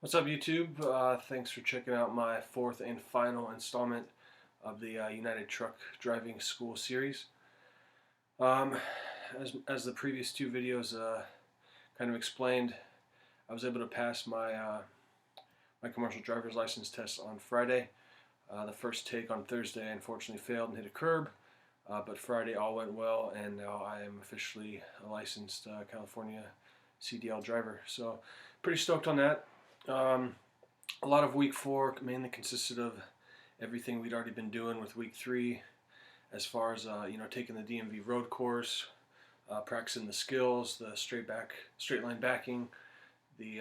What's up, YouTube? Thanks for checking out my fourth and final installment of the United Truck Driving School series. As the previous two videos kind of explained, I was able to pass my commercial driver's license test on Friday. The first take on Thursday unfortunately failed and hit a curb, but Friday all went well, and now I am officially a licensed California CDL driver. So pretty stoked on that. A lot of week 4 mainly consisted of everything we'd already been doing with week 3, as far as taking the DMV Road Course, practicing the skills, the straight line backing, the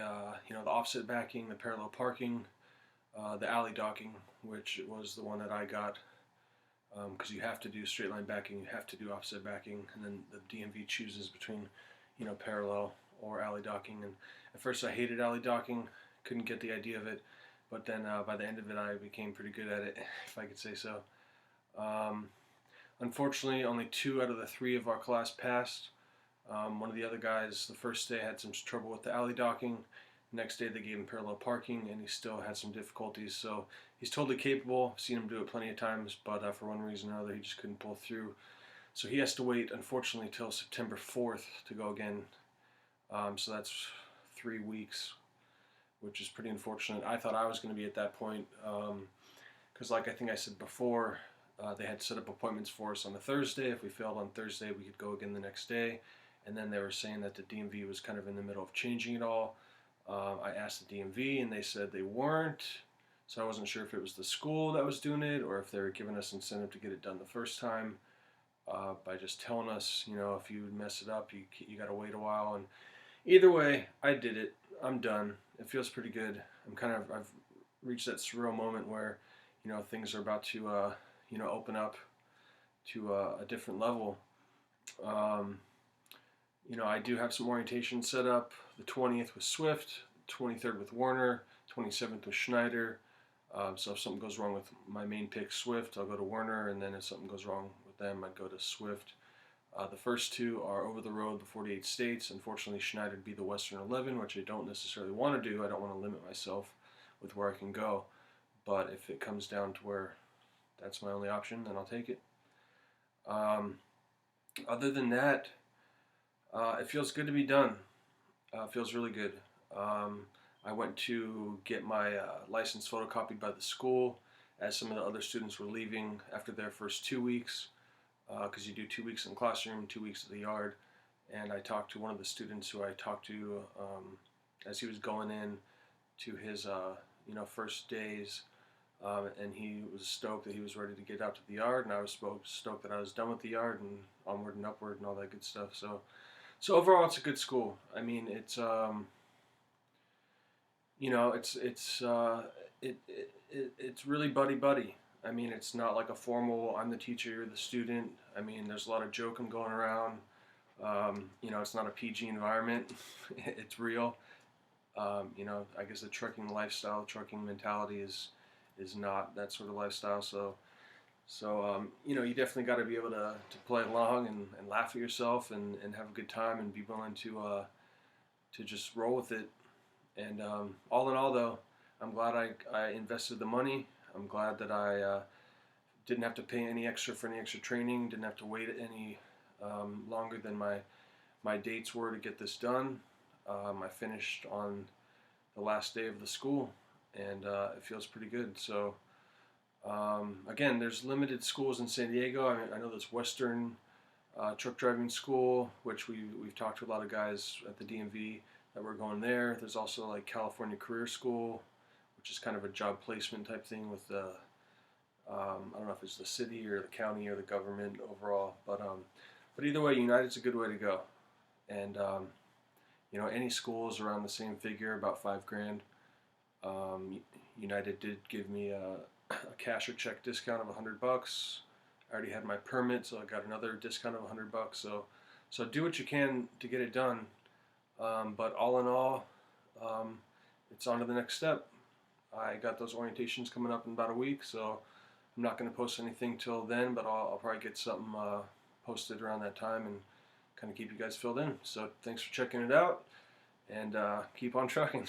offset backing, the parallel parking, the alley docking, which was the one that I got because you have to do straight line backing, you have to do offset backing, and then the DMV chooses between parallel or alley docking. And at first I hated alley docking, couldn't get the idea of it, but then by the end of it I became pretty good at it, if I could say so. Unfortunately, only 2 out of the 3 of our class passed. One of the other guys, the first day, had some trouble with the alley docking. Next day they gave him parallel parking, and he still had some difficulties. So he's totally capable. I've seen him do it plenty of times, but for one reason or another he just couldn't pull through. So he has to wait, unfortunately, till September 4th to go again. So that's 3 weeks, which is pretty unfortunate. I thought I was going to be at that point, because like I think I said before, they had set up appointments for us on a Thursday. If we failed on Thursday, we could go again the next day. And then they were saying that the DMV was kind of in the middle of changing it all. I asked the DMV, and they said they weren't. So I wasn't sure if it was the school that was doing it, or if they were giving us incentive to get it done the first time, by just telling us, if you mess it up, you got to wait a while. And either way, I did it. I'm done. It feels pretty good. I've reached that surreal moment where, things are about to, open up to a different level. I do have some orientation set up. The 20th with Swift, 23rd with Warner, 27th with Schneider. So if something goes wrong with my main pick, Swift, I'll go to Warner, and then if something goes wrong with them, I'd go to Swift. The first 2 are over the road, the 48 states. Unfortunately, Schneider would be the Western 11, which I don't necessarily want to do. I don't want to limit myself with where I can go. But if it comes down to where that's my only option, then I'll take it. Other than that, it feels good to be done. It feels really good. I went to get my license photocopied by the school, as some of the other students were leaving after their first 2 weeks. Because you do 2 weeks in the classroom, 2 weeks at the yard. And I talked to one of the students who I talked to as he was going in to his first days, and he was stoked that he was ready to get out to the yard, and I was stoked that I was done with the yard and onward and upward and all that good stuff. So overall, it's a good school. I mean, it's it's really buddy. I mean, it's not like a formal, I'm the teacher, you're the student. I mean, there's a lot of joking going around. It's not a PG environment. It's real. I guess the trucking lifestyle, trucking mentality is not that sort of lifestyle. So you definitely got to be able to play along and laugh at yourself and have a good time and be willing to just roll with it. And all in all, though, I'm glad I invested the money. I'm glad that I didn't have to pay any extra for any extra training, didn't have to wait any longer than my dates were to get this done. I finished on the last day of the school, and it feels pretty good. So again, there's limited schools in San Diego. I know there's Western Truck Driving School, which we've talked to a lot of guys at the DMV that were going there. There's also like California Career School, which is kind of a job placement type thing with the, I don't know if it's the city or the county or the government overall, but either way, United's a good way to go. And any school is around the same figure, about $5,000. United did give me a cash or check discount of $100. I already had my permit, so I got another discount of $100. So do what you can to get it done. But all in all, it's on to the next step. I got those orientations coming up in about a week, so I'm not going to post anything till then, but I'll probably get something posted around that time and kind of keep you guys filled in. So thanks for checking it out, and keep on trucking.